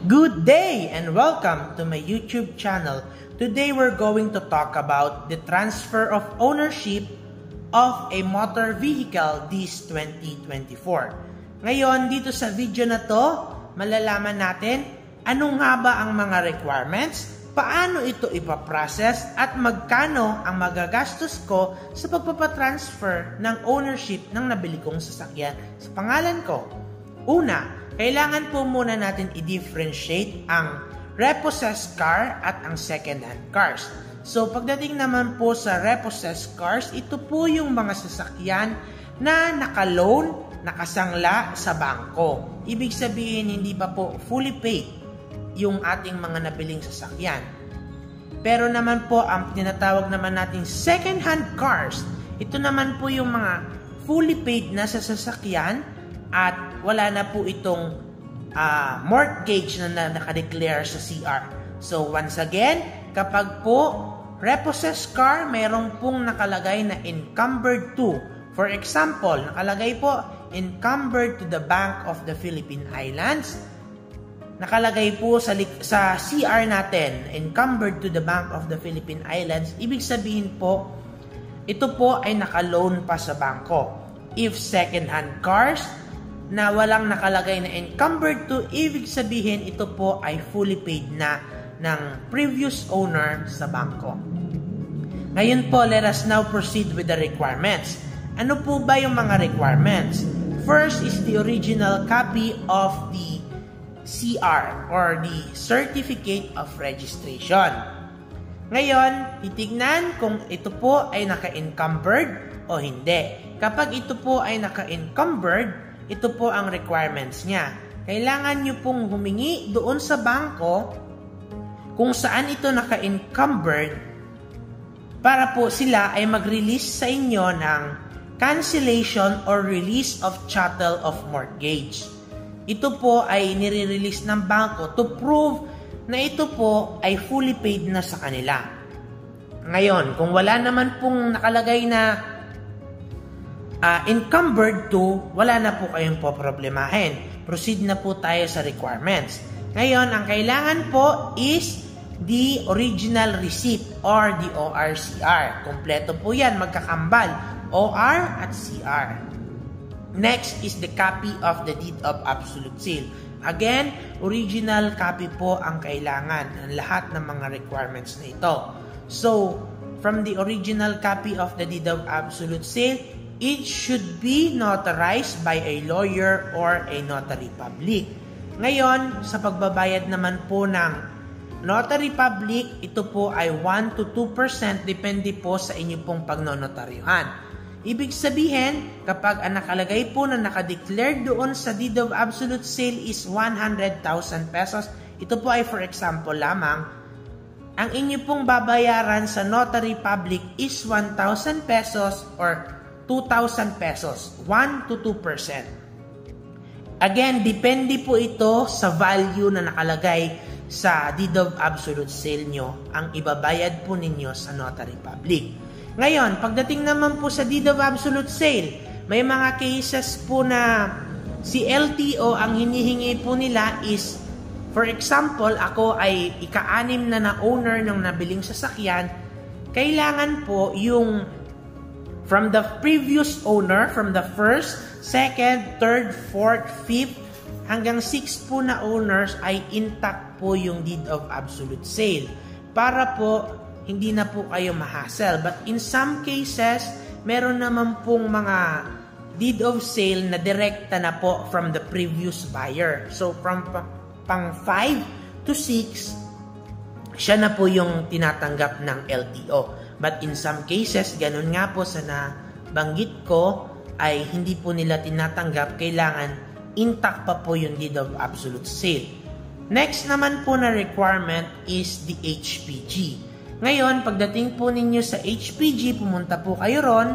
Good day and welcome to my YouTube channel. Today we're going to talk about the transfer of ownership of a motor vehicle this 2024. Ngayon, dito sa video na to, malalaman natin ano nga ba ang mga requirements, paano ito ipaprocess at magkano ang magagastos ko sa pagpapatransfer ng ownership ng nabili kong sasakyan sa pangalan ko. Una, kailangan po muna natin i-differentiate ang repossessed car at ang second-hand cars. So, pagdating naman po sa repossessed cars, ito po yung mga sasakyan na naka-loan, nakasangla sa bangko. Ibig sabihin, hindi pa po fully paid yung ating mga nabiling sasakyan. Pero naman po, ang tinatawag naman natin second-hand cars, ito naman po yung mga fully paid na sa sasakyan at wala na po itong mortgage na nakadeclare sa CR. So once again, kapag po repossessed car, mayroong pong nakalagay na encumbered to. For example, nakalagay po encumbered to the Bank of the Philippine Islands. Nakalagay po sa CR natin, encumbered to the Bank of the Philippine Islands. Ibig sabihin po, ito po ay naka-loan pa sa bangko. If second-hand cars na walang nakalagay na encumbered to, ibig sabihin ito po ay fully paid na ng previous owner sa bangko. Ngayon po, let us now proceed with the requirements. Ano po ba yung mga requirements? First is the original copy of the CR or the Certificate of Registration. Ngayon, titignan kung ito po ay naka-encumbered o hindi. Kapag ito po ay naka-encumbered, ito po ang requirements niya. Kailangan nyo pong humingi doon sa bangko kung saan ito naka-encumbered para po sila ay mag-release sa inyo ng cancellation or release of chattel of mortgage. Ito po ay nire-release ng bangko to prove na ito po ay fully paid na sa kanila. Ngayon, kung wala naman pong nakalagay na encumbered to, wala na po kayong poproblemahin. Proceed na po tayo sa requirements. Ngayon, ang kailangan po is the original receipt or the ORCR. Kompleto po yan, magkakambal. OR at CR. Next is the copy of the deed of absolute sale. Again, original copy po ang kailangan ng lahat ng mga requirements na ito. So, from the original copy of the deed of absolute sale, it should be notarized by a lawyer or a notary public. Ngayon, sa pagbabayad naman po ng notary public, ito po ay 1 to 2% depende po sa inyo pong pagnonotaryuhan. Ibig sabihin, kapag ang nakalagay po na nakadeclare doon sa deed of absolute sale is 100,000 pesos, ito po ay for example lamang, ang inyo pong babayaran sa notary public is 1,000 pesos or 2,000 pesos, 1 to 2%. Again, depende po ito sa value na nakalagay sa deed of absolute sale nyo, ang ibabayad po ninyo sa notary public. Ngayon, pagdating naman po sa deed of absolute sale, may mga cases po na si LTO ang hinihingi po nila is, for example, ako ay ika-6 na owner ng nabiling sasakyan, kailangan po yung from the previous owner, from the first, second, third, fourth, fifth, hanggang 6 po na owners ay intact po yung deed of absolute sale. Para po, hindi na po kayo mahassle. But in some cases, meron naman pong mga deed of sale na direkta na po from the previous buyer. So, from pang 5 to 6, siya na po yung tinatanggap ng LTO. But in some cases, ganun nga po sa nabanggit ko, ay hindi po nila tinatanggap. Kailangan intact pa po yung deed of absolute sale. Next naman po na requirement is the HPG. Ngayon, pagdating po ninyo sa HPG, pumunta po kayo ron,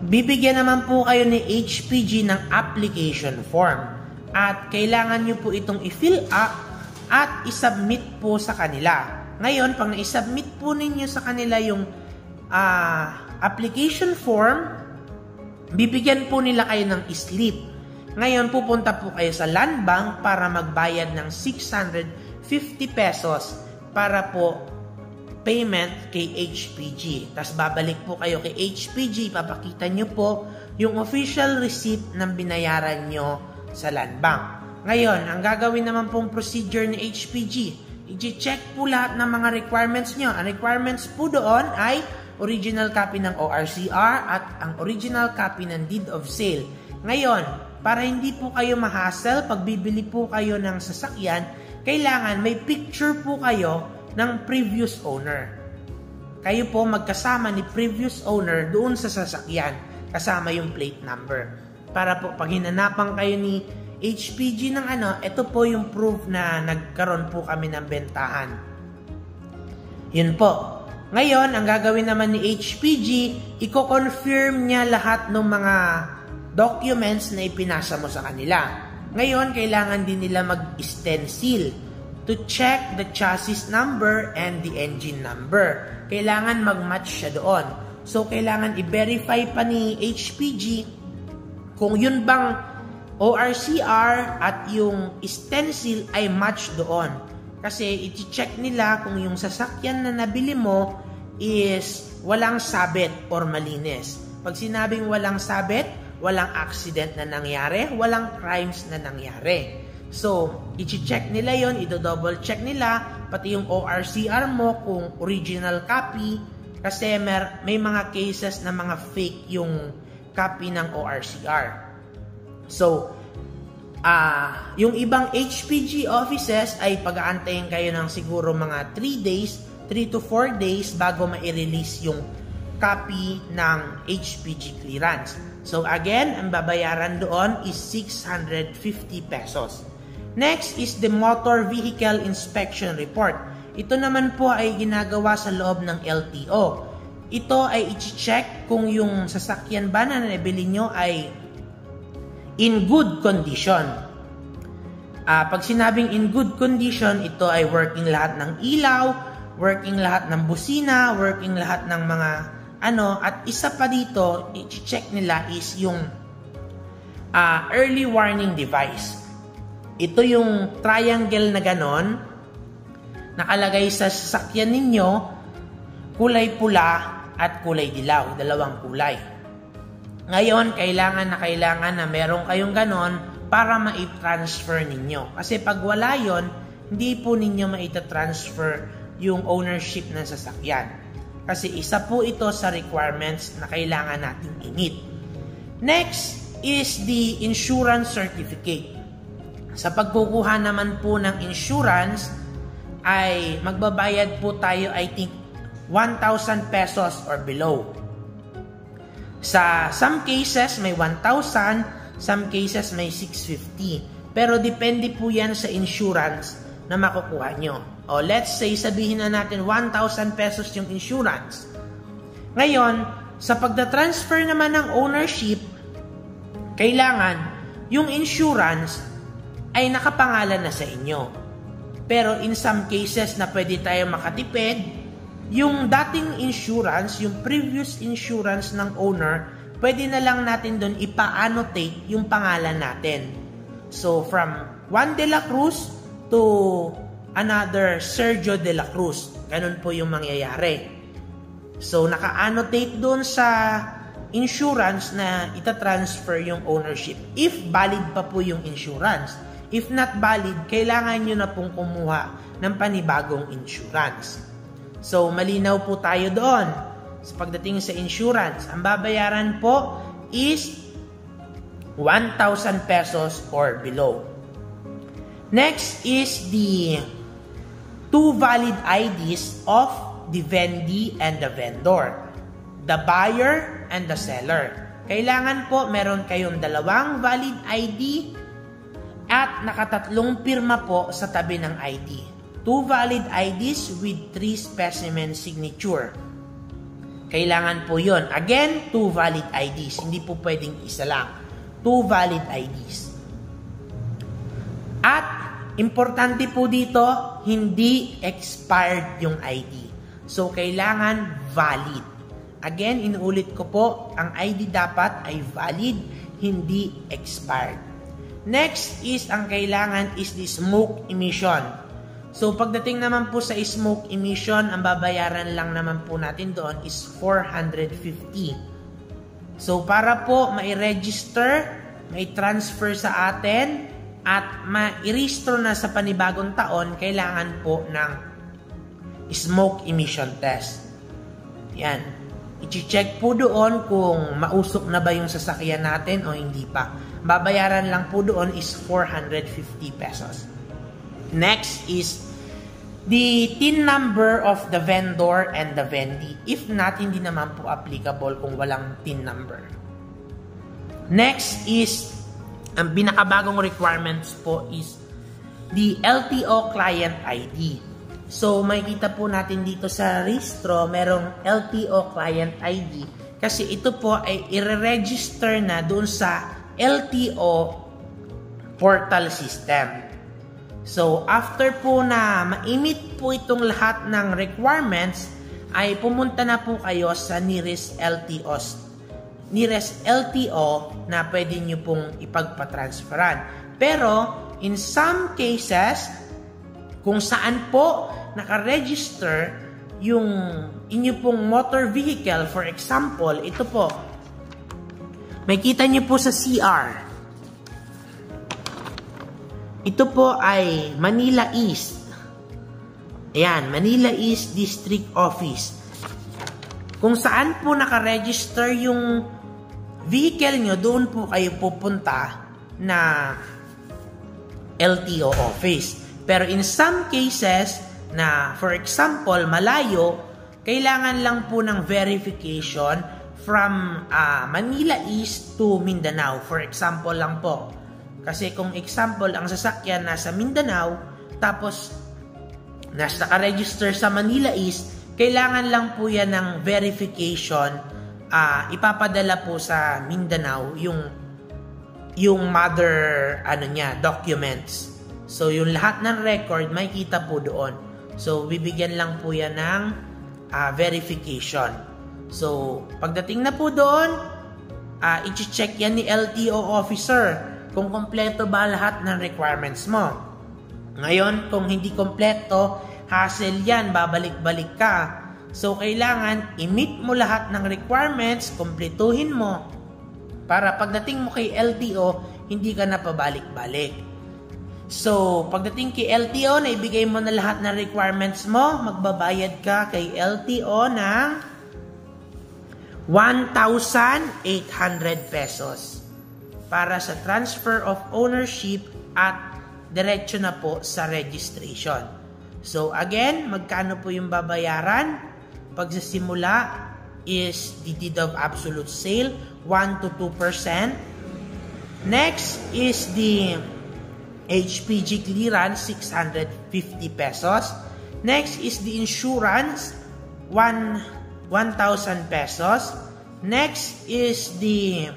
bibigyan naman po kayo ni HPG ng application form. At kailangan nyo po itong i-fill up at i-submit po sa kanila. Ngayon, pag na-submit po ninyo sa kanila yung application form, bibigyan po nila kayo ng slip. Ngayon, pupunta po kayo sa Land Bank para magbayad ng 650 pesos para po payment kay HPG. Tapos babalik po kayo kay HPG, papakita nyo po yung official receipt ng binayaran nyo sa Land Bank. Ngayon, ang gagawin naman pong procedure ni HPG, i-check po lahat ng mga requirements nyo. Ang requirements po doon ay original copy ng ORCR at ang original copy ng deed of sale. Ngayon, para hindi po kayo ma-hassle, pag bibili po kayo ng sasakyan, kailangan may picture po kayo ng previous owner. Kayo po magkasama ni previous owner doon sa sasakyan, kasama yung plate number. Para po pag hinanapan kayo ni HPG ng ito po yung proof na nagkaroon po kami ng bentahan. Yun po. Ngayon, ang gagawin naman ni HPG, i-confirm niya lahat ng mga documents na ipinasa mo sa kanila. Ngayon, kailangan din nila mag-stencil to check the chassis number and the engine number. Kailangan mag-match siya doon. So, kailangan i-verify pa ni HPG kung yun bang ORCR at yung stencil ay match doon. Kasi i-check nila kung yung sasakyan na nabili mo is walang sabit or malinis. Pag sinabing walang sabit, walang accident na nangyari, walang crimes na nangyari. So, i-check nila yon, i-double check nila, pati yung ORCR mo kung original copy, kasi may mga cases na mga fake yung copy ng ORCR. So, yung ibang HPG offices ay pag-aantayin kayo ng siguro mga 3 to 4 days bago ma-release yung copy ng HPG clearance. So again, ang babayaran doon is 650 pesos. Next is the Motor Vehicle Inspection Report. Ito naman po ay ginagawa sa loob ng LTO. Ito ay i-check kung yung sasakyan ba na nabili nyo ay in good condition. Pag sinabing in good condition, ito ay working lahat ng ilaw, working lahat ng busina, working lahat ng mga at isa pa dito, i-check nila is yung early warning device. Ito yung triangle na ganon, nakalagay sa sasakyan ninyo, kulay pula at kulay dilaw, dalawang kulay. Ngayon, kailangan na meron kayong ganon para ma-transfer ninyo. Kasi pag wala yon, hindi po ninyo ma-transfer yung ownership ng sasakyan. Kasi isa po ito sa requirements na kailangan natin i-meet. Next is the insurance certificate. Sa pagkukuha naman po ng insurance, ay magbabayad po tayo, I think, 1,000 pesos or below. Sa some cases, may 1,000, some cases, may 650. Pero depende po yan sa insurance na makukuha nyo. O let's say, sabihin na natin 1,000 pesos yung insurance. Ngayon, sa pagda-transfer naman ng ownership, kailangan yung insurance ay nakapangalan na sa inyo. Pero in some cases na pwede tayo makatipid, yung dating insurance, yung previous insurance ng owner, pwede na lang natin doon ipa-annotate yung pangalan natin. So from Juan de la Cruz to another Sergio de la Cruz. Ganun po yung mangyayari. So, naka-annotate doon sa insurance na ita-transfer yung ownership. If valid pa po yung insurance. If not valid, kailangan nyo na pong kumuha ng panibagong insurance. So, malinaw po tayo doon. Sa pagdating sa insurance, ang babayaran po is 1,000 pesos or below. Next is the 2 valid IDs of the vendee and the vendor, the buyer and the seller. Kailangan po meron kayong 2 valid ID at nakatatlong pirma po sa tabi ng ID. 2 valid IDs with 3 specimen signature. Kailangan po yon. Again, 2 valid IDs. Hindi po pwedeng isa lang. 2 valid IDs. At importante po dito, hindi expired yung ID. So, kailangan valid. Again, inuulit ko po, ang ID dapat ay valid, hindi expired. Next is, ang kailangan is the smoke emission. So, pagdating naman po sa smoke emission, ang babayaran lang naman po natin doon is 450. So, para po mai-register, mai-transfer sa atin, at ma-i-restore na sa panibagong taon, kailangan po ng smoke emission test. Yan. I-check po doon kung mausok na ba yung sasakyan natin o hindi pa. Babayaran lang po doon is 450 pesos. Next is the TIN number of the vendor and the vendee. If not, hindi naman po applicable kung walang TIN number. Next is, ang pinakabagong requirements po is the LTO client ID. So, makikita po natin dito sa registro, merong LTO client ID. Kasi ito po ay i-register na doon sa LTO portal system. So, after po na ma-emit po itong lahat ng requirements, ay pumunta na po kayo sa nearest LTO na pwede nyo pong ipagpatransferan. Pero, in some cases, kung saan po nakaregister yung inyo pong motor vehicle, for example, ito po, may kita nyo po sa CR. Ito po ay Manila East. Ayan, Manila East District Office. Kung saan po nakaregister yung vehicle nyo, doon po kayo pupunta na LTO office. Pero in some cases, na for example, malayo, kailangan lang po ng verification from Manila East to Mindanao. For example lang po. Kasi kung example, ang sasakyan nasa Mindanao, tapos naka-register sa Manila East, kailangan lang po yan ng verification. Ipapadala po sa Mindanao yung mother documents. So, yung lahat ng record, makikita po doon. So, bibigyan lang po yan ng verification. So, pagdating na po doon, i-check yan ni LTO officer kung kompleto ba lahat ng requirements mo. Ngayon, kung hindi kompleto, hassle yan, babalik-balik ka. So, kailangan i-meet mo lahat ng requirements, kompletuhin mo, para pagdating mo kay LTO, hindi ka na pabalik-balik. So, pagdating kay LTO, na ibigay mo na lahat ng requirements mo, magbabayad ka kay LTO ng 1,800 pesos para sa transfer of ownership at diretso na po sa registration. So, again, magkano po yung babayaran? Pagsasimula is the deed of absolute sale, 1 to 2%. Next is the HPG clearance, 650 pesos. Next is the insurance, 1,000 pesos. Next is the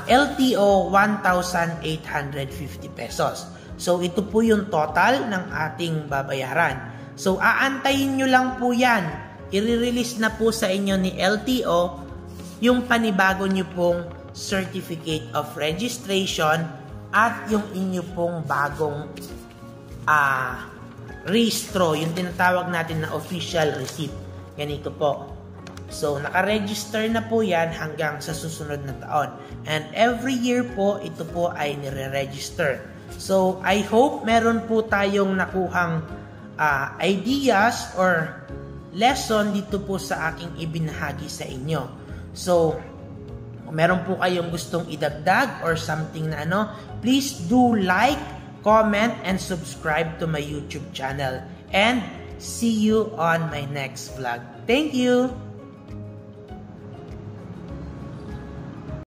LTO, 1,850 pesos. So, ito po yung total ng ating babayaran. So, aantayin nyo lang po yan. I-release na po sa inyo ni LTO yung panibago nyo pong certificate of registration at yung inyo pong bagong registro, yung tinatawag natin na official receipt. Ganito po. So, nakaregister na po yan hanggang sa susunod na taon. And every year po, ito po ay nire-register. So, I hope meron po tayong nakuhang ideas or lesson dito po sa aking ibinahagi sa inyo. So, kung meron po kayong gustong idagdag or something na please do like, comment, and subscribe to my YouTube channel. And see you on my next vlog. Thank you!